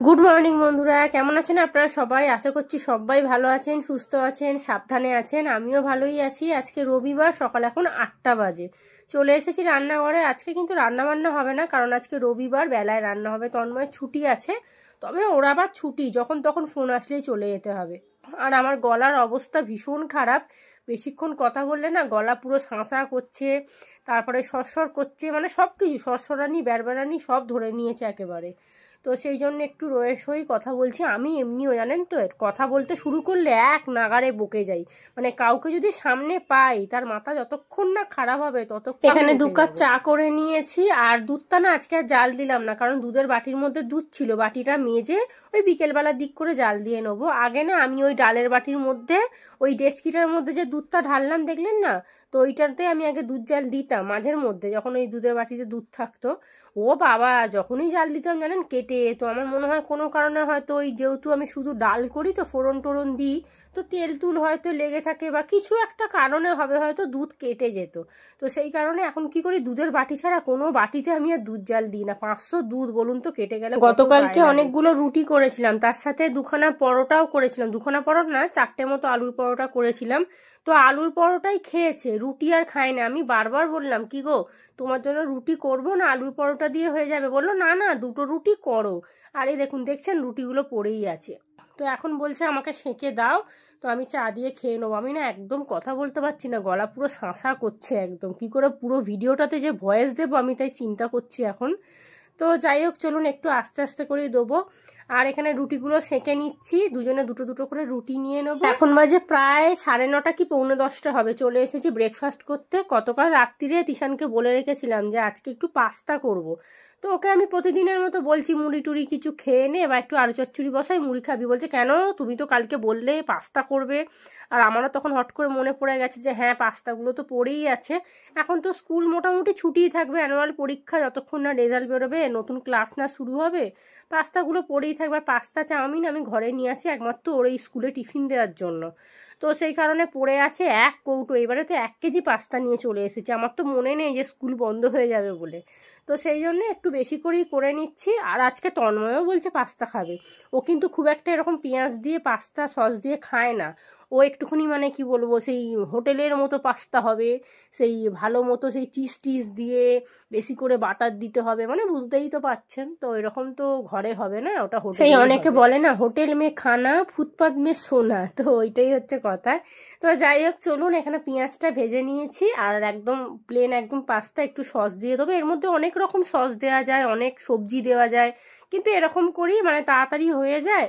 Good morning বন্ধুরা, কেমন আছেন আপনারা সবাই? আশা করছি সবাই ভালো আছেন, সুস্থ আছেন, সাবধানে আছেন। আমিও ভালোই আছি। আজকে রবিবার, সকাল এখন 8টা বাজে। চলে এসেছি রান্নাঘরে। আজকে কিন্তু রান্না বান্না হবে না, কারণ আজকে রবিবার, বেলায় রান্না হবে। তন্ময়ের ছুটি আছে, তবে ওর আবার ছুটি, যখন তখন ফোন আসলেই চলে যেতে হবে। আর আমার গলার অবস্থা ভীষণ খারাপ। বেশিক্ষণ কথা বললে না গলা পুরো শাঁসা করছে, তারপরে সরসর করছে, মানে সব কিছু সরসরানি ব্যারবেরানি সব ধরে নিয়েছে একেবারে। তো সেই জন্য একটু রয়ে সই কথা বলছি। আমি এমনিও জানেন তো, কথা বলতে শুরু করলে এক নাগাড়ে বকে যাই। মানে কাউকে যদি সামনে পাই, তার মাথা যতক্ষণ না খারাপ হবে ততক্ষণ। এখানে 2 কাপ চা করে নিয়েছি, আর দুধটা না আজকে আর জাল দিলাম না, কারণ দুধের বাটির মধ্যে দুধ ছিল। বাটিটা মেজে ওই বিকেলবেলার দিক করে জাল দিয়ে নেবো। আগে না আমি ওই ডালের বাটির মধ্যে, ওই ডেচকিটার মধ্যে যে দুধটা ঢাললাম দেখলেন না, তো ওইটাতে আমি আগে দুধ জাল দিতাম মাঝের মধ্যে, যখন ওই দুধের বাটিতে দুধ থাকতো। ও বাবা, যখনই জাল দিতাম জানেন কেটে। তো আমার মনে হয় কোনো কারণে হয়তো ওই, যেহেতু আমি শুধু ডাল করি তো ফোড়ন টোড়ন দিই, তো তেল তুল হয়তো লেগে থাকে বা কিছু একটা কারণে হবে, হয়তো দুধ কেটে যেত। তো সেই কারণে এখন কি করি, দুধের বাটি ছাড়া কোনো বাটিতে আমি আর দুধ জাল দিই না। 500 দুধ বলুন তো কেটে গেলে। গতকালকে অনেকগুলো রুটি করেছিলাম, তার সাথে 2খানা পরোটাও করেছিলাম। 2খানা পরোটা না, 4টে মতো আলুর পরোটা করেছিলাম। তো আলুর পরোটাই খেয়েছে, রুটি আর খায় না। আমি বারবার বললাম, কি গো তোমার জন্য রুটি করব না, আলুর পরোটা দিয়ে হয়ে যাবে? বললো না না, 2টো রুটি করো। আর এই দেখুন, দেখছেন রুটিগুলো পড়েই আছে। তো এখন বলছে আমাকে সেঁকে দাও, তো আমি চা দিয়ে খেয়ে নেবো। আমি না একদম কথা বলতে পারছি না, গলা পুরো শাঁসা করছে একদম। কি করে পুরো ভিডিওটাতে যে ভয়েস দেবো আমি তাই চিন্তা করছি এখন। তো যাই হোক, চলুন একটু আস্তে আস্তে করেই দেবো। আর এখানে রুটিগুলো সেঁকে নিচ্ছি, দুজনে দুটো দুটো করে রুটি নিয়ে নেবো। এখন বাজে প্রায় 9:30 কি 9:45 হবে। চলে এসেছি ব্রেকফাস্ট করতে। গতকাল রাত্রিরে তিশানকে বলে রেখেছিলাম যে আজকে একটু পাস্তা করব। তো ওকে আমি প্রতিদিনের মতো বলছি মুড়ি টুড়ি কিছু খেয়ে নে, বা একটু আলু চচ্চড়ি বসাই, মুড়ি খাবি। বলছে কেন, তুমি তো কালকে বললে পাস্তা করবে। আর আমারও তখন হট করে মনে পড়ে গেছে যে হ্যাঁ, পাস্তাগুলো তো পড়েই আছে। এখন তো স্কুল মোটামুটি ছুটিই থাকবে, অ্যানুয়াল পরীক্ষা যতক্ষণ না রেজাল্ট বেরোবে, নতুন ক্লাস না শুরু হবে, পাস্তাগুলো পড়েই থাকবে। আর পাস্তা চাউমিন আমি ঘরে নিয়ে আসি একমাত্র ওর এই স্কুলে টিফিন দেওয়ার জন্য। তো সেই কারণে পড়ে আছে 1 কৌটো। এবারে তো 1 কেজি পাস্তা নিয়ে চলে এসেছি। আমার তো মনে নেই যে স্কুল বন্ধ হয়ে যাবে বলে। তো সেই জন্য একটু বেশি করেই করে নিচ্ছি। আর আজকে তন্ময়ও বলছে পাস্তা খাবে। ও কিন্তু খুব একটা এরকম পেঁয়াজ দিয়ে পাস্তা সস দিয়ে খায় না। ও একটুখানি, মানে কি বলবো, সেই হোটেলের মতো পাস্তা হবে, সেই ভালো মতো সেই চিজ টিজ দিয়ে বেশি করে বাটার দিতে হবে, মানে বুঝতেই তো পাচ্ছেন। তো এরকম তো ঘরে হবে না, ওটা হোটেল। সেই অনেকে বলে না, হোটেল মে খানা ফুটপাত মে সোনা, তো ওইটাই হচ্ছে কথা। তো যাই হোক, চলুন এখানে পেঁয়াজটা ভেজে নিয়েছি। আর একদম প্লেন একদম পাস্তা, একটু সস দিয়ে দেবো। এর মধ্যে অনেক রকম সস দেওয়া যায়, অনেক সবজি দেওয়া যায়, কিন্তু এরকম করি মানে তাড়াতাড়ি হয়ে যায়।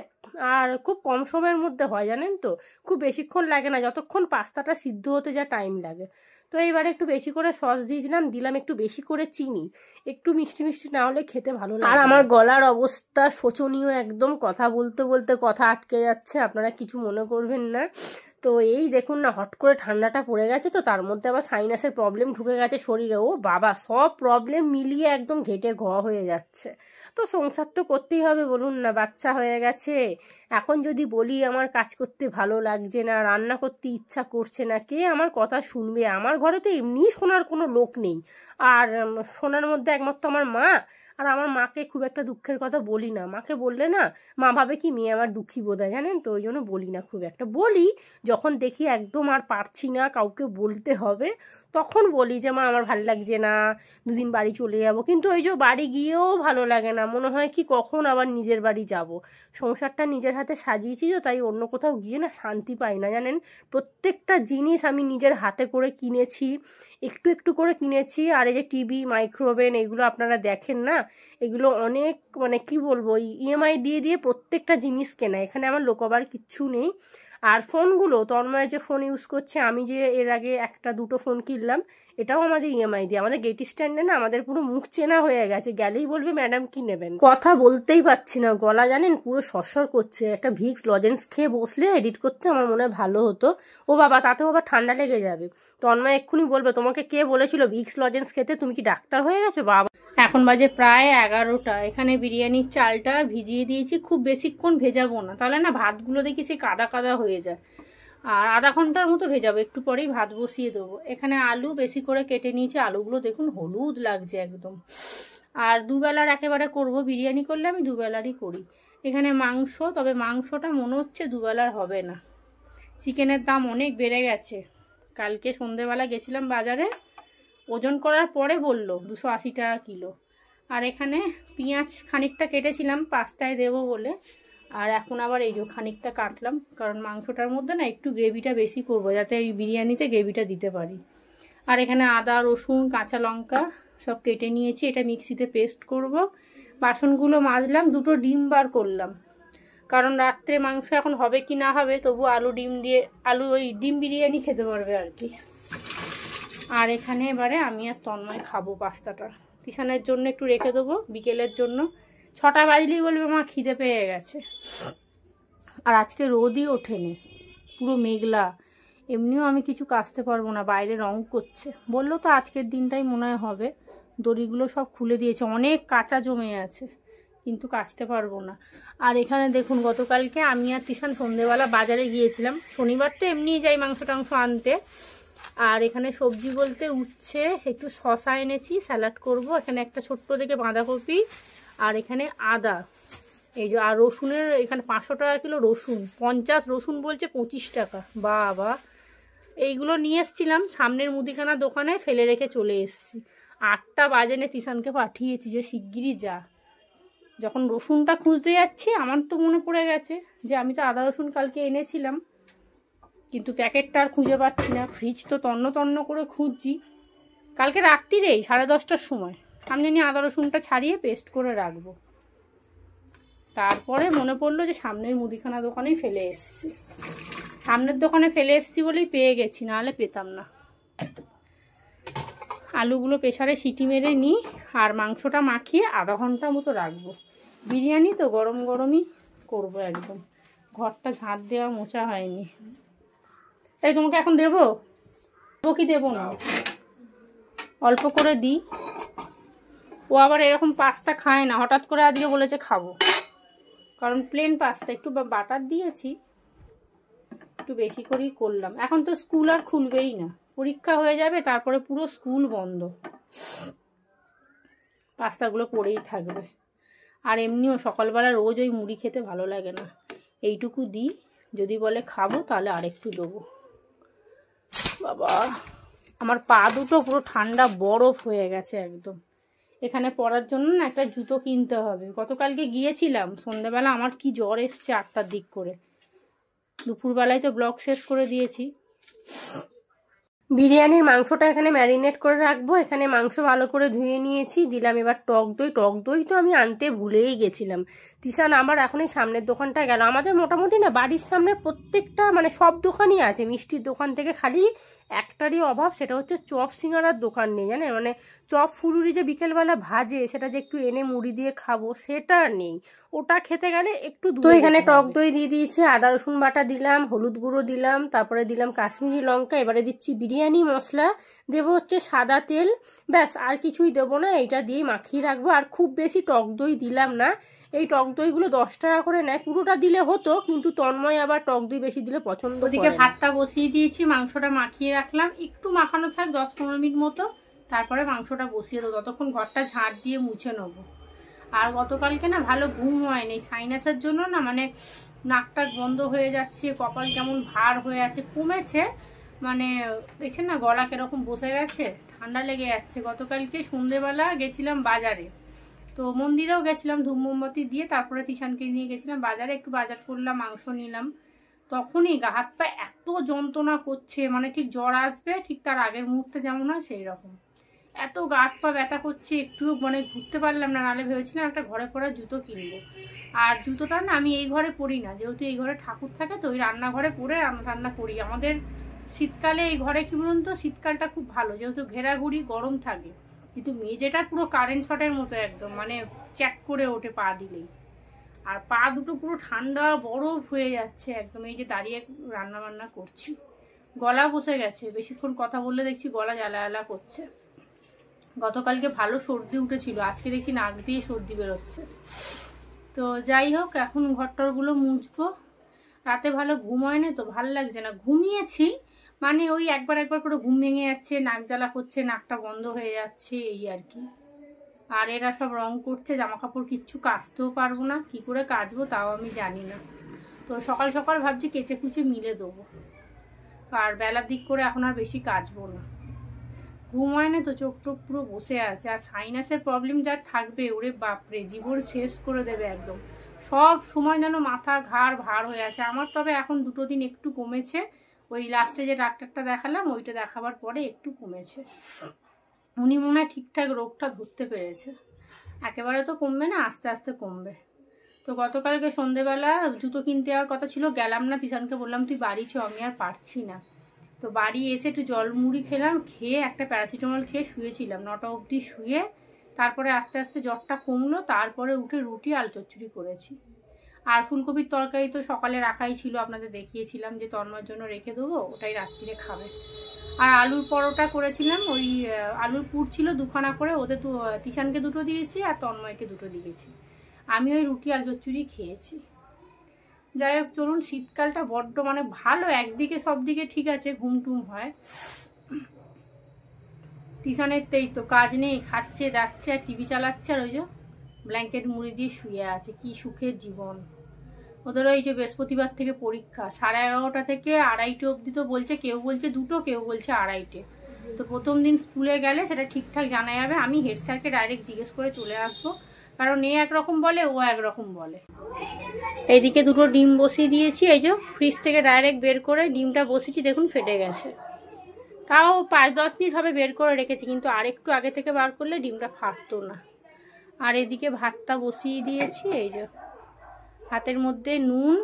আর খুব কম সময়ের মধ্যে হয় জানেন তো, খুব বেশিক্ষণ লাগে না, যতক্ষণ পাস্তাটা সিদ্ধ হতে যা টাইম লাগে। তো এইবার একটু বেশি করে সস দিয়ে দিলাম, দিলাম একটু বেশি করে চিনি। একটু মিষ্টি মিষ্টি না হলে খেতে ভালো লাগে। আর আমার গলার অবস্থা শোচনীয় একদম, কথা বলতে বলতে কথা আটকে যাচ্ছে, আপনারা কিছু মনে করবেন না। তো এই দেখুন না, হট করে ঠান্ডাটা পড়ে গেছে, তো তার মধ্যে আবার সাইনাসের প্রবলেম ঢুকে গেছে শরীরে। ও বাবা, সব প্রবলেম মিলিয়ে একদম ঘেটে হয়ে যাচ্ছে। তো সংসার তো করতেই হবে, বলুন না, বাচ্চা হয়ে গেছে। এখন যদি বলি আমার কাজ করতে ভালো লাগছে না, রান্না করতে ইচ্ছা করছে না, কে আমার কথা শুনবে? আমার ঘরে তো এমনিই শোনার কোনো লোক নেই। আর শোনার মধ্যে একমাত্র আমার মা। আর আমার মাকে খুব একটা দুঃখের কথা বলি না। মাকে বললে না, মা ভাবে কি মেয়ে আমার দুঃখী বোধ হয়, জানেন তো, ওই জন্য বলি না খুব একটা। বলি যখন দেখি একদম আর পারছি না, কাউকে বলতে হবে, তখন বলি যে মা আমার ভালো লাগছে না, 2 দিন বাড়ি চলে যাব। কিন্তু ওই যে বাড়ি গিয়েও ভালো লাগে না, মনে হয় কি কখন আবার নিজের বাড়ি যাব। সংসারটা নিজের হাতে সাজিয়েছি তো, তাই অন্য কোথাও গিয়ে না শান্তি পাই না, জানেন। প্রত্যেকটা জিনিস আমি নিজের হাতে করে কিনেছি, একটু একটু করে কিনেছি। আর এই যে টিভি, মাইক্রোওভেন, এগুলো আপনারা দেখেন না, এগুলো অনেক, মানে কি বলবো, ইএমআই দিয়ে দিয়ে প্রত্যেকটা জিনিস কেনা। এখানে আমার লোকাবার কিচ্ছু নেই। আর ফোনগুলো, তন্ময় যে ফোন ইউজ করছে, আমি যে এর আগে 1-2টো ফোন কিনলাম, এটাও আমাদের ইএমআই দিয়ে। আমাদের গেট স্ট্যান্ডে না আমাদের পুরো মুখ চেনা হয়ে গেছে, গেলেই বলবে ম্যাডাম কি নেবেন। কথা বলতেই পারছি না, গলা জানেন পুরো সরসর করছে। একটা ভিক্স লজেন্স খেয়ে বসলে এডিট করতে আমার মনে হয় ভালো হতো। ও বাবা, তাতেও আবার ঠান্ডা লেগে যাবে। তন্ময় এক্ষুনি বলবে তোমাকে কে বলেছিল ভিক্স লজেন্স খেতে, তুমি কি ডাক্তার হয়ে গেছো বাবা। এখন বাজে প্রায় 11টা। এখানে বিরিয়ানির চালটা ভিজিয়ে দিয়েছি, খুব বেশিক্ষণ ভেজাবো না, তাহলে না ভাতগুলো দেখি সেই কাদা কাদা হয়ে যায়। আর আধা ঘন্টার মতো ভেজাবো, একটু পরেই ভাত বসিয়ে দেবো। এখানে আলু বেশি করে কেটে নিয়েছি, আলুগুলো দেখুন হলুদ লাগছে একদম। আর দুবেলার একেবারে করব, বিরিয়ানি করলে আমি দুবেলারই করি। এখানে মাংস, তবে মাংসটা মনে হচ্ছে দুবেলার হবে না, চিকেনের দাম অনেক বেড়ে গেছে। কালকে সন্ধেবেলা গেছিলাম বাজারে, ওজন করার পরে বলল 280 টাকা কিলো। আর এখানে পেঁয়াজ খানিকটা কেটেছিলাম পাস্তায় দেবো বলে, আর এখন আবার এই যে খানিকটা কাটলাম, কারণ মাংসটার মধ্যে না একটু গ্রেভিটা বেশি করব, যাতে এই বিরিয়ানিতে গ্রেভিটা দিতে পারি। আর এখানে আদা, রসুন, কাঁচা লঙ্কা সব কেটে নিয়েছি, এটা মিক্সিতে পেস্ট করব। বাসনগুলো মাজলাম, 2টো ডিম বার করলাম, কারণ রাত্রে মাংস এখন হবে কি না হবে, তবু আলু ডিম দিয়ে ওই ডিম বিরিয়ানি খেতে পারবে আর কি। আর এখানে এবারে আমি আর তন্ময় খাবো পাস্তাটা, তিশানের জন্য একটু রেখে দেবো বিকেলের জন্য। 6টা বাজলেই বলবে মা খিদে পেয়ে গেছে। আর আজকে রোদই ওঠেনি, পুরো মেঘলা, এমনিও আমি কিছু কাচতে পারবো না, বাইরে রং করছে। বললো তো আজকের দিনটাই মনে হয় হবে। দড়িগুলো সব খুলে দিয়েছে, অনেক কাঁচা জমে আছে, কিন্তু কাচতে পারবো না। আর এখানে দেখুন, গতকালকে আমি আর তিশান সন্ধেবেলা বাজারে গিয়েছিলাম, শনিবার তো এমনিই যাই মাংস টাংস আনতে। আর এখানে সবজি বলতে উচ্ছে, একটু শশা এনেছি, স্যালাড করব। এখানে একটা ছোট্ট দেখে বাঁধাকপি, আর এখানে আদা, এই যে, আর রসুনের এখানে 500 টাকা কিলো রসুন, 50 রসুন বলছে 25 টাকা, বাবা। এইগুলো নিয়ে এসছিলাম সামনের মুদিখানা দোকানে, ফেলে রেখে চলে এসেছি। 8টা বাজে নে তিশানকে পাঠিয়েছি যে শিগগিরই যা। যখন রসুনটা খুঁজতে যাচ্ছি, আমার তো মনে পড়ে গেছে যে আমি তো আদা রসুন কালকে এনেছিলাম, কিন্তু প্যাকেটটা আর খুঁজে পাচ্ছি না। ফ্রিজ তো তন্ন তন্ন করে খুঁজছি, কালকে রাত্রিরেই 10:30টার সময় আমি জানি আদা রসুনটা ছাড়িয়ে পেস্ট করে রাখবো। তারপরে মনে পড়লো যে সামনের মুদিখানা দোকানেই ফেলে এসেছি, সামনের দোকানে ফেলে এসেছি বলেই পেয়ে গেছি, নাহলে পেতাম না। আলুগুলো প্রেসারে সিটি মেরে নিই, আর মাংসটা মাখিয়ে আধা ঘন্টা মতো রাখবো। বিরিয়ানি তো গরম গরমই করবো একদম, ঘরটা ঝাঁট দেওয়া মোছা হয়নি। তাই তোমাকে এখন দেবো কি দেবো না, অল্প করে দিই। ও আবার এরকম পাস্তা খায় না, হঠাৎ করে আজকে বলেছে খাবো, কারণ প্লেন পাস্তা একটু বাটার দিয়েছি, একটু বেশি করেই করলাম। এখন তো স্কুল আর খুলবেই না, পরীক্ষা হয়ে যাবে, তারপরে পুরো স্কুল বন্ধ, পাস্তাগুলো পড়েই থাকবে। আর এমনিও সকালবেলা রোজ ওই মুড়ি খেতে ভালো লাগে না, এইটুকু দিই, যদি বলে খাবো তাহলে আরেকটু দেবো। বাবা, আমার পা দুটো পুরো ঠান্ডা বরফ হয়ে গেছে একদম। এখানে পরার জন্য না একটা জুতো কিনতে হবে। গতকালকে গিয়েছিলাম সন্ধ্যাবেলা, আমার কি জ্বর এসছে 8টার দিক করে, দুপুরবেলায় তো ব্লগ শেষ করে দিয়েছি। বিরিয়ানির মাংসটা এখানে ম্যারিনেট করে রাখবো। এখানে মাংস ভালো করে ধুয়ে নিয়েছি, দিলাম এবার টক দই। টক দই তো আমি আনতে ভুলেই গেছিলাম। তিশান আবার এখন এই সামনের দোকানটা গেল। আমাদের মোটামুটি না বাড়ির সামনে প্রত্যেকটা মানে সব দোকানই আছে, মিষ্টির দোকান থেকে খালি একটারই অভাব, সেটা হচ্ছে চপ সিঙ্গারার দোকান নেই, জানেন, মানে চপ ফুলুরি যে বিকেলবেলা ভাজে, সেটা যে একটু এনে মুড়ি দিয়ে খাবো, সেটা নেই। ওটা খেতে গেলে একটু দূরে। তো এখানে টক দই দিয়ে দিয়েছি, আদা রসুন বাটা দিলাম, হলুদ গুঁড়ো দিলাম, তারপরে দিলাম কাশ্মীরি লঙ্কা, এবারে দিচ্ছি বিরিয়ানি মশলা, দেবো হচ্ছে সাদা তেল, ব্যাস আর কিছুই দেবো না। এইটা দিয়েই মাখিয়ে রাখবো। আর খুব বেশি টক দই দিলাম না, এই টক দইগুলো 10 টাকা করে নেয়, পুরোটা দিলে হতো, কিন্তু তন্ময় আবার টক দই বেশি দিলে পছন্দ করে। ওদিকে ভাতটা বসিয়ে দিয়েছি, মাংসটা মাখিয়ে রাখলাম, একটু মাখানো থাক 10-15 মিনিট মতো, তারপরে মাংসটা বসিয়ে দেবো, ততক্ষণ ঘরটা ঝাঁট দিয়ে মুছে নেবো। আর গতকালকে না ভালো ঘুম হয়নি, সাইনাসের জন্য না, মানে নাকটা বন্ধ হয়ে যাচ্ছে, কপাল কেমন ভার হয়ে আছে, কমেছে, মানে দেখছেন না গলা কিরকম বসে গেছে, ঠান্ডা লেগে যাচ্ছে। গতকালকে সন্ধ্যেবেলা গেছিলাম বাজারে, তো মন্দিরেও গেছিলাম ধূপ মোমবাতি দিয়ে, তারপরে তিশানকে নিয়ে গেছিলাম বাজারে, একটু বাজার করলাম, মাংস নিলাম। তখনই গা হাত পা এত যন্ত্রণা করছে, মানে ঠিক জ্বর আসবে ঠিক তার আগের মুহূর্তে যেমন হয় সেই রকম, এত গা হাত পা ব্যথা করছে, একটু মানে ঘুরতে পারলাম না। নাহলে ভেবেছিলাম একটা ঘরে পরা জুতো কিনবো, আর জুতোটা না আমি এই ঘরে পরি না, যেহেতু এই ঘরে ঠাকুর থাকে, তো ওই রান্নাঘরে পরে রান্না করি। আমাদের শীতকালে এই ঘরে কি বলুন তো, শীতকালটা খুব ভালো, যেহেতু ঘেরাঘুরি গরম থাকে, কিন্তু মেঝেটা পুরো কারেন্ট শটের মতো একদম, মানে চেক করে ওঠে পা দিলেই। আর পা দুটো পুরো ঠান্ডা বরফ হয়ে যাচ্ছে একদম, এই যে দাঁড়িয়ে রান্না বান্না করছি। গলা বসে গেছে, বেশিক্ষণ কথা বললে দেখছি গলা জ্বালা জ্বালা করছে। গতকালকে ভালো সর্দি উঠেছিল, আজকে দেখছি নাক দিয়ে সর্দি বেরোচ্ছে। তো যাই হোক, এখন ঘরটরগুলো মুছবো। রাতে ভালো ঘুম হয়নি তো, ভাল লাগছে না। ঘুমিয়েছি মানে ওই একবার একবার করে ঘুম ভেঙে যাচ্ছে, নাক জ্বালা করছে, নাকটা বন্ধ হয়ে যাচ্ছে, এই আর কি। আর এরা সব রং করছে, জামা কাপড় কিচ্ছু কাচতেও পারবো না, কি করে কাচবো তাও আমি জানি না। তো সকাল সকাল ভাবছি কেচে কুচে মিলে দেবো, আর বেলার দিক করে এখন আর বেশি কাচবো না। ঘুম হয় না তো, চোখ টোক পুরো বসে আছে। আর সাইনাসের প্রবলেম যার থাকবে, ওরে বাপরে জীবন শেষ করে দেবে একদম। সব সময় যেন মাথা ঘাড় ভার হয়ে আছে আমার। তবে এখন 2 দিন একটু কমেছে, ওই লাস্টে যে ডাক্তারটা দেখালাম ওইটা দেখাবার পরে একটু কমেছে। উনি মনে হয় ঠিকঠাক রোগটা ধরতে পেরেছে। একেবারে তো কমবে না, আস্তে আস্তে কমবে। তো গতকালকে সন্ধেবেলা জুতো কিনতে যাওয়ার কথা ছিল, গেলাম না। তিশানকে বললাম তুই বাড়ি চ, আমি আর পারছি না। তো বাড়ি এসে একটু জল মুড়ি খেলাম, খেয়ে একটা প্যারাসিটামল খেয়ে শুয়েছিলাম 9টা অবধি। শুয়ে তারপরে আস্তে আস্তে জ্বরটা কমলো, তারপরে উঠে রুটি আলু চচ্চড়ি করেছি। আর ফুলকপির তরকারি তো সকালে রাখাই ছিল, আপনাদের দেখিয়েছিলাম যে তন্ময়ের জন্য রেখে দেবো, ওটাই রাত্রিরে খাবে। আর আলুর পরোটা করেছিলাম, ওই আলুর পুর ছিল 2খানা করে, ওদের তিশানকে 2টো দিয়েছি আর তন্ময়কে 2টো দিয়েছি। আমি ওই রুটি আর চচ্চড়ি খেয়েছি। যাই হোক চলুন, শীতকালটা বড্ড মানে ভালো, একদিকে সব দিকে ঠিক আছে, ঘুম টুম হয়। তিশানের তো কাজ নেই, খাচ্ছে যাচ্ছে আর টিভি চালাচ্ছে, আর ওই যে ব্ল্যাঙ্কেট মুড়ি দিয়ে শুয়ে আছে। কি সুখের জীবন ওদের। ওই যে বৃহস্পতিবার থেকে পরীক্ষা, 11:30 থেকে 2:30 অবধি তো বলছে, কেউ বলছে 2টো, কেউ বলছে 2:30। তো প্রথম দিন স্কুলে গেলে সেটা ঠিকঠাক জানা যাবে। আমি হেড স্যারকে ডাইরেক্ট জিজ্ঞেস করে চলে আসবো, কারণ এ একরকম বলে, ও একরকম বলে। এইদিকে 2টো ডিম বসিয়ে দিয়েছি, এই যে ফ্রিজ থেকে ডাইরেক্ট বের করে ডিমটা বসিয়েছি, দেখুন ফেটে গেছে। তাও 5-10 মিনিট হবে বের করে রেখেছি, কিন্তু আর একটু আগে থেকে বার করলে ডিমটা ফাটতো না। আর এদিকে ভাতটা বসিয়ে দিয়েছি, এই যে ভাতের মধ্যে নুন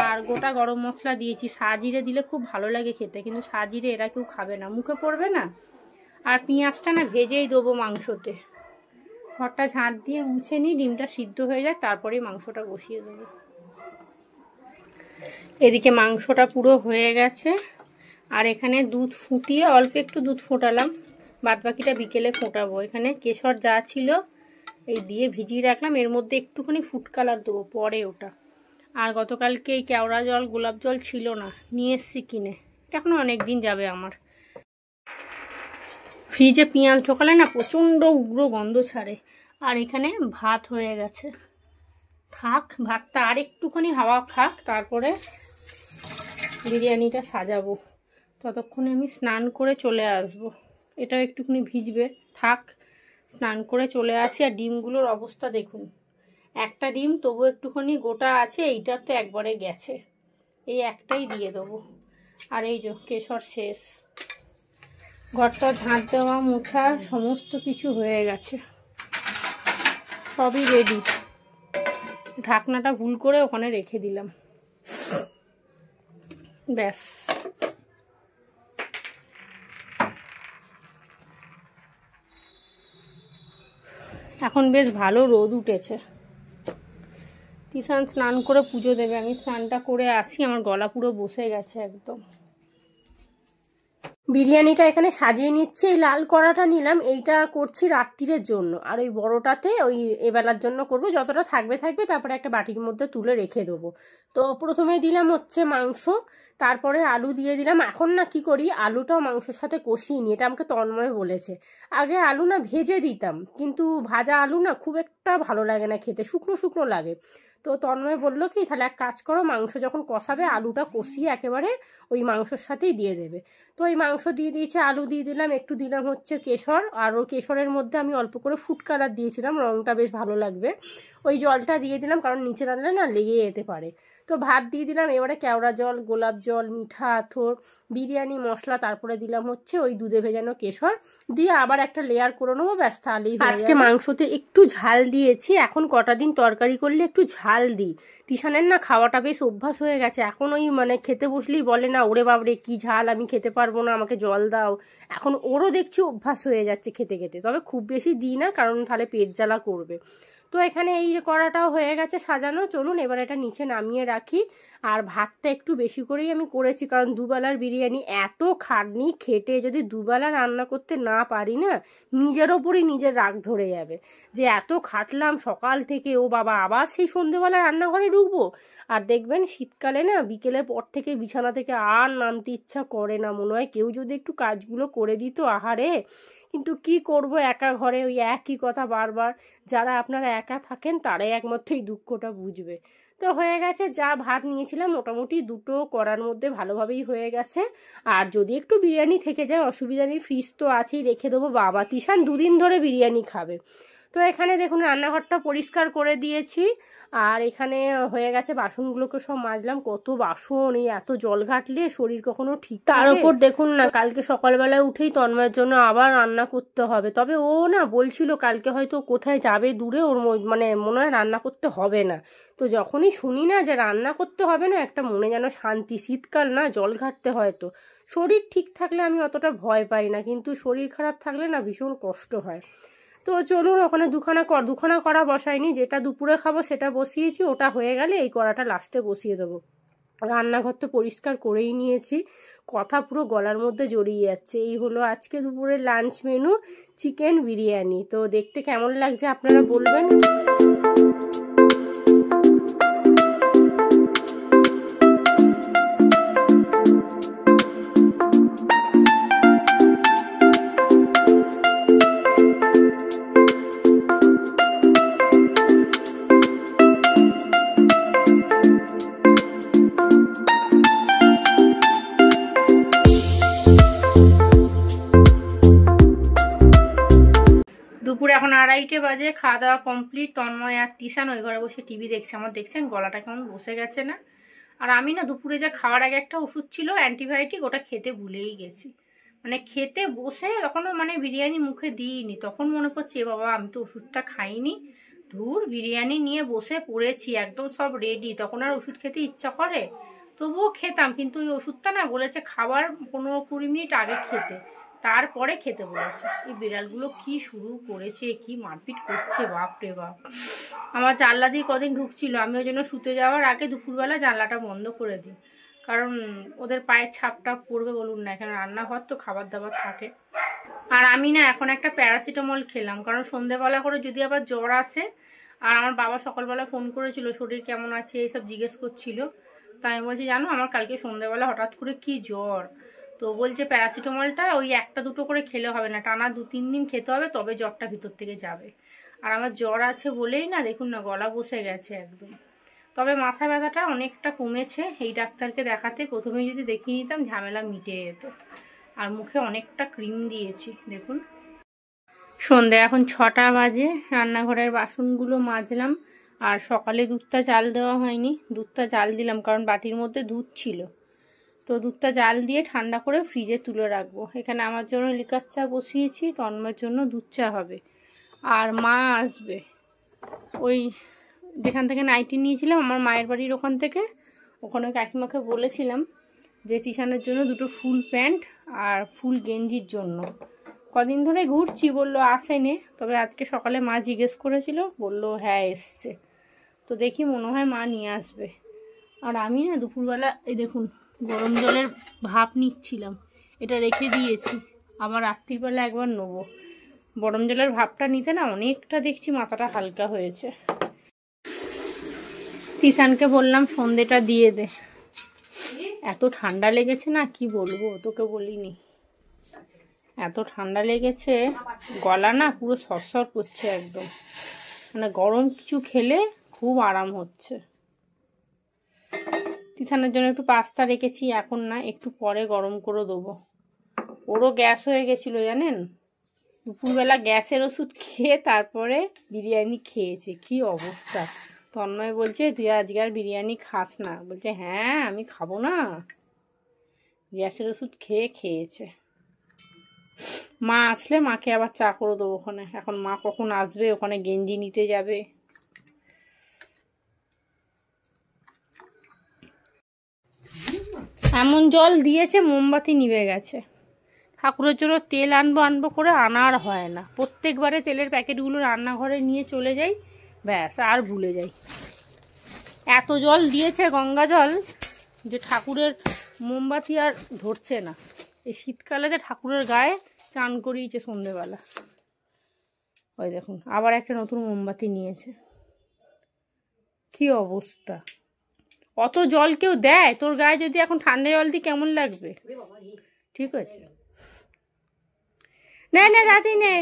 আর গোটা গরম মশলা দিয়েছি। সাজিরে দিলে খুব ভালো লাগে খেতে, কিন্তু সাজিরে এরা কেউ খাবে না, মুখে পড়বে না। আর পেঁয়াজটা না ভেজেই দেবো মাংসতে। ঘরটা ঝাঁট দিয়ে মুছে নিই, ডিমটা সিদ্ধ হয়ে যায়, তারপরেই মাংসটা বসিয়ে দেবো। এদিকে মাংসটা পুরো হয়ে গেছে, আর এখানে দুধ ফুটিয়ে অল্প একটু দুধ ফোটালাম, বাদ বাকিটা বিকেলে ফোটাবো। এখানে কেশর যা ছিল এই দিয়ে ভিজিয়ে রাখলাম, এর মধ্যে একটুখানি ফুড কালার দেবো পরে ওটা। আর গতকালকে এই কেওড়া জল গোলাপ জল ছিল না, নিয়ে এসছি কিনে, এটা এখনো অনেক দিন যাবে আমার। ফ্রিজে পেঁয়াজ ঢোকালে না প্রচণ্ড উগ্র গন্ধ ছাড়ে। আর এখানে ভাত হয়ে গেছে, থাক ভাতটা আর একটুখানি হাওয়া খাক, তারপরে বিরিয়ানিটা সাজাবো। ততক্ষণে আমি স্নান করে চলে আসব। এটাও একটুখানি ভিজবে, থাক স্নান করে চলে আসি। আর ডিমগুলোর অবস্থা দেখুন, একটা ডিম তবু একটুখানি গোটা আছে, এইটার তো একবারে গেছে। এই একটাই দিয়ে দেবো। আর এই যে কেশর শেষ, ঘরটা ঝাঁট দেওয়া মোছা সমস্ত কিছু হয়ে গেছে, সবই রেডি। ঢাকনাটা ভুল করে ওখানে রেখে দিলাম, ব্যাস। এখন বেশ ভালো রোদ উঠেছে। তিশান স্নান করে পুজো দেবে, আমি স্নানটা করে আসি, আমার গলা পুরো বসে গেছে একদম। বিরিয়ানিটা এখানে সাজিয়ে নিচ্ছি। এই লাল কড়াটা নিলাম, এইটা করছি রাত্রিরের জন্য, আর ওই বড়টাতে ওই এবেলার জন্য করব। যতটা থাকবে থাকবে, তারপরে একটা বাটির মধ্যে তুলে রেখে দেবো। তো প্রথমে দিলাম হচ্ছে মাংস, তারপরে আলু দিয়ে দিলাম। এখন না কি করি, আলুটাও মাংসের সাথে কষিয়ে নিই, এটা আমাকে তন্ময় বলেছে। আগে আলু না ভেজে দিতাম, কিন্তু ভাজা আলু না খুব একটা ভালো লাগে না খেতে, শুকনো শুকনো লাগে। তো তন্ময় বললো কি, তাহলে এক কাজ করো, মাংস যখন কষাবে আলুটা কষিয়ে একেবারে ওই মাংসর সাথেই দিয়ে দেবে। তো ওই মাংস দিয়ে দিয়েছে, আলু দিয়ে দিলাম, একটু দিলাম হচ্ছে কেশর, আর ওই কেশরের মধ্যে আমি অল্প করে ফুড কালার দিয়েছিলাম, রঙটা বেশ ভালো লাগবে। ওই জলটা দিয়ে দিলাম, কারণ নিচে রান্নালে না লেগে যেতে পারে। তো ভাত দিয়ে দিলাম, এবারে কেওড়া জল, গোলাপ জল, মিঠা আতর, বিরিয়ানি মশলা, তারপরে দিলাম হচ্ছে ওই দুধে ভেজানো কেশর দিয়ে আবার একটা লেয়ার করে নেবো, ব্যাস তাহলেই হয়ে যাবে। আজকে মাংসতে একটু ঝাল দিয়েছি, এখন কটা দিন তরকারি করলে একটু ঝাল দিই। তিশানের না খাওয়াটা বেশ অভ্যাস হয়ে গেছে, এখন ওই মানে খেতে বসলেই বলে না, ওরে বাবরে কি ঝাল, আমি খেতে পারবো না, আমাকে জল দাও। এখন ওরও দেখছি অভ্যাস হয়ে যাচ্ছে খেতে খেতে, তবে খুব বেশি দিই না, কারণ তাহলে পেট জ্বালা করবে। তো এখানে এই কড়াটাও হয়ে গেছে সাজানো, চলুন এবার এটা নিচে নামিয়ে রাখি। আর ভাতটা একটু বেশি করেই আমি করেছি, কারণ দুবেলার বিরিয়ানি, এত খাটনি খেটে যদি দুবেলা রান্না করতে না পারি না, নিজের ওপরই নিজের রাগ ধরে যাবে, যে এত খাটলাম সকাল থেকে, ও বাবা আবার সেই সন্ধ্যেবেলা রান্নাঘরে ঢুকবো। আর দেখবেন শীতকালে না বিকেলের পর থেকে বিছানা থেকে আর নামতে ইচ্ছা করে না, মনে হয় কেউ যদি একটু কাজগুলো করে দিত, আহারে কিন্তু কি করব, একা ঘরে ওই একই কথা বারবার। যারা আপনারা একা থাকেন তারাই একমাত্র এই দুঃখটা বুঝবে। তো হয়ে গেছে, যা ভাত নিয়েছিলাম মোটামুটি দুটো কড়ার মধ্যে ভালোভাবেই হয়ে গেছে। আর যদি একটু বিরিয়ানি থেকে যায় অসুবিধা নেই, ফ্রিজ তো আছেই, রেখে দেবো। বাবা তিশান 2 দিন ধরে বিরিয়ানি খাবে। তো এখানে দেখুন রান্নাঘরটা পরিষ্কার করে দিয়েছি। আর এখানে হয়ে গেছে, বাসনগুলোকে সব মাজলাম। কত বাসন, এই এত জল ঘাটলে শরীর কখনো ঠিক। তার উপর দেখুন না, কালকে সকালবেলায় উঠেই তন্ময়ের জন্য আবার রান্না করতে হবে। তবে ও না বলছিল কালকে হয়তো কোথায় যাবে দূরে, ওর মানে মনে হয় রান্না করতে হবে না। তো যখনই শুনি না যে রান্না করতে হবে না, একটা মনে যেন শান্তি। শীতকাল না, জল ঘাটতে হয়। তো শরীর ঠিক থাকলে আমি অতটা ভয় পাই না, কিন্তু শরীর খারাপ থাকলে না ভীষণ কষ্ট হয়। তো চলুন, ওখানে দুখানা কড়া বসাইনি, যেটা দুপুরে খাবো সেটা বসিয়েছি। ওটা হয়ে গেলে এই কড়াটা লাস্টে বসিয়ে দেবো। রান্নাঘর তো পরিষ্কার করেই নিয়েছি, কথা পুরো গলার মধ্যে জড়িয়ে যাচ্ছে। এই হলো আজকে দুপুরের লাঞ্চ মেনু, চিকেন বিরিয়ানি। তো দেখতে কেমন লাগছে আপনারা বলবেন। দুপুরে এখন 2:30 বাজে, খাওয়া দাওয়া কমপ্লিট। তন্ময় আর তিশান ওই ঘরে বসে টিভি দেখছে। আমার দেখছেন গলাটা কেমন বসে গেছে না? আর আমি না দুপুরে যা খাওয়ার আগে একটা ওষুধ ছিল অ্যান্টিবায়োটিক, ওটা খেতে ভুলেই গেছি। মানে খেতে বসে তখনও মানে বিরিয়ানি মুখে দিইনি, তখন মনে পড়ছে বাবা আমি তো ওষুধটা খাইনি। ধুর, বিরিয়ানি নিয়ে বসে পড়েছি, একদম সব রেডি। তখন আর ওষুধ খেতে ইচ্ছা করে? তবুও খেতাম, কিন্তু ওই ওষুধটা না বলেছে খাবার 15-20 মিনিট আগে খেতে, তারপরে খেতে বলেছে। এই বিড়ালগুলো কি শুরু করেছে, কি মারপিট করছে, বাপ রে বাপ। আমার জানলা দিয়ে কদিন ঢুকছিল, আমি ওই জন্য শুতে যাওয়ার আগে দুপুরবেলা জানলাটা বন্ধ করে দিই, কারণ ওদের পায়ের ছাপটা পড়বে বলুন না, এখানে রান্নাঘর তো খাবার দাবার থাকে। আর আমি না এখন একটা প্যারাসিটামল খেলাম, কারণ সন্ধেবেলা করে যদি আবার জ্বর আসে। আর আমার বাবা সকালবেলা ফোন করেছিল শরীর কেমন আছে এইসব জিজ্ঞেস করছিল। তাই আমি বলছি জানো আমার কালকে সন্ধেবেলা হঠাৎ করে কি জ্বর। তো বলছে প্যারাসিটামলটা ওই 1-2 করে খেলে হবে না, টানা 2-3 দিন খেতে হবে, তবে জ্বরটা ভিতর থেকে যাবে। আর আমার জ্বর আছে বলেই না দেখুন না গলা বসে গেছে একদম। তবে মাথা ব্যথাটা অনেকটা কমেছে, এই ডাক্তারকে দেখাতে প্রথমে যদি দেখিয়ে নিতাম ঝামেলা মিটে যেত। আর মুখে অনেকটা ক্রিম দিয়েছি দেখুন। সন্ধে এখন 6টা বাজে, রান্নাঘরের বাসনগুলো মাজলাম। আর সকালে দুধটা জাল দেওয়া হয়নি, দুধটা জাল দিলাম কারণ বাটির মধ্যে দুধ ছিল। তো দুধটা জাল দিয়ে ঠান্ডা করে ফ্রিজে তুলে রাখবো। এখানে আমার জন্য লিকার চা বসিয়েছি, তন্ময়ের জন্য দুধ চা হবে। আর মা আসবে, ওই যেখান থেকে নাইটি নিয়েছিলাম আমার মায়ের বাড়ির ওখান থেকে, ওখানে কাকিমাকে বলেছিলাম যে তিশানের জন্য 2টো ফুল প্যান্ট আর ফুল গেঞ্জির জন্য। কদিন ধরে ঘুরছি, বললো আসেনি, তবে আজকে সকালে মা জিজ্ঞেস করেছিল, বললো হ্যাঁ এসছে। তো দেখি মনে হয় মা নিয়ে আসবে। আর আমি না দুপুরবেলা এই দেখুন গরম জলের ভাপ নিচ্ছিলাম, এটা রেখে দিয়েছি, আবার রাত্রিবেলা একবার নেবো। গরম জলের ভাপটা নিতে না অনেকটা দেখছি মাথাটা হালকা হয়েছে। তিশানকে বললাম সন্ধেটা দিয়ে দে, এত ঠান্ডা লেগেছে না কি বলবো, তোকে বলিনি, এত ঠান্ডা লেগেছে, গলা না পুরো সরসর করছে একদম। মানে গরম কিছু খেলে খুব আরাম হচ্ছে। তিশানের জন্য একটু পাস্তা রেখেছি, এখন না একটু পরে গরম করে দেবো। ওরও গ্যাস হয়ে গেছিলো জানেন, দুপুরবেলা গ্যাসের ওষুধ খেয়ে তারপরে বিরিয়ানি খেয়েছে, কি অবস্থা। তন্ময় বলছে তুই আজকে আর বিরিয়ানি খাস না, বলছে হ্যাঁ আমি খাবো না, গ্যাসের ওষুধ খেয়েছে। মা আসলে মাকে আবার চা করে দেবো ওখানে, এখন মা কখন আসবে, ওখানে গেঞ্জি নিতে যাবে। এমন জল দিয়েছে মোমবাতি নিভে গেছে। ঠাকুরের জন্য তেল আনবো করে আনার হয় না, প্রত্যেকবারে তেলের প্যাকেটগুলো রান্নাঘরে নিয়ে চলে যাই, ব্যাস আর ভুলে যাই। এত জল দিয়েছে গঙ্গা জল যে ঠাকুরের মোমবাতি আর ধরছে না। এই শীতকালে যে ঠাকুরের গায়ে চান করিয়েছে সন্ধেবেলা। ওই দেখুন আবার একটা নতুন মোমবাতি নিয়েছে, কি অবস্থা। অত জল কেউ দেয় তোর গায়ে? যদি এখন ঠান্ডা জল দিই কেমন লাগবে? ঠিক আছে, নে নে দাদি নে।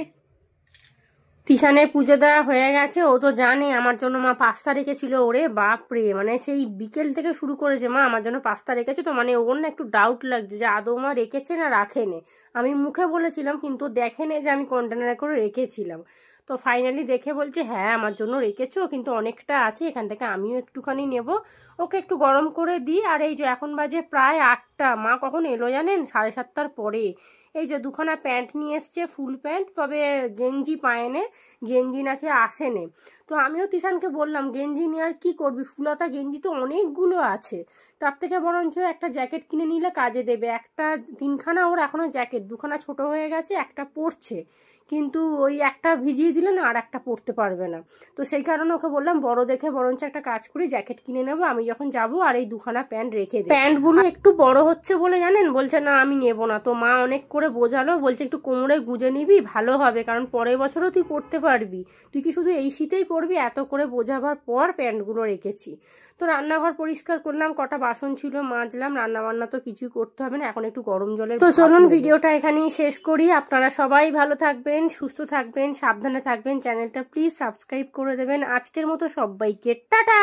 তিশানের পুজো দেওয়া হয়ে গেছে, ও তো জানে আমার জন্য মা পাস্তা রেখেছিল। ওরে বাপরে, মানে সেই বিকেল থেকে শুরু করেছে মা আমার জন্য পাস্তা রেখেছে, তো মানে ওর না একটু ডাউট লাগছে যে আদৌ মা রেখেছে না রাখেনি। আমি মুখে বলেছিলাম কিন্তু দেখেনি যে আমি কন্টেনারে করে রেখেছিলাম। তো ফাইনালি দেখে বলছে হ্যাঁ আমার জন্য রেখেছো, কিন্তু অনেকটা আছে, এখান থেকে আমিও একটুখানি নেব। ওকে একটু গরম করে দিই। আর এই যে এখন বাজে প্রায় 8টা, মা কখন এলো জানেন? 7:30টার পরে। এই যে দুখানা প্যান্ট নিয়ে এসছে, ফুল প্যান্ট, তবে গেঞ্জি পায়নে, গেঞ্জি নাকি আসেনে। তো আমিও তিশানকে বললাম গেঞ্জি নিয়ে আর কি করবি, ফুলাতা গেঞ্জি তো অনেকগুলো আছে, তার থেকে বরঞ্চ একটা জ্যাকেট কিনে নিলে কাজে দেবে। একটা 3খানা ওর এখনো জ্যাকেট, 2খানা ছোট হয়ে গেছে, একটা পরছে, কিন্তু ওই একটা ভিজিয়ে দিলে না আর একটা পরতে পারবে না। তো সেই কারণে ওকে বললাম বড় দেখে বরঞ্চ একটা কাজ করি, জ্যাকেট কিনে নেবো আমি যখন যাবো, আর এই 2খানা প্যান্ট রেখে দিই। প্যান্টগুলো একটু বড় হচ্ছে বলে জানেন বলছে না আমি নেবো না। তো মা অনেক করে বোঝালো, বলছে একটু কোমরে গুঁজে নিবি ভালো হবে, কারণ পরের বছরও তুই পরতে পারবি, তুই কি শুধু এই শীতেই পরবি? এত করে বোঝাবার পর প্যান্টগুলো রেখেছি। তো রান্নাঘর পরিষ্কার করলাম, কটা বাসন ছিল মাজলাম, রান্না বান্না তো কিছুই করতে হবে না, এখন একটু গরম জলের। তো চলুন ভিডিওটা এখানেই শেষ করি। আপনারা সবাই ভালো থাকবেন, সুস্থ থাকবেন, সাবধানে থাকবেন, চ্যানেলটা প্লিজ সাবস্ক্রাইব করে দেবেন। আজকের মতো সবাইকে টাটা।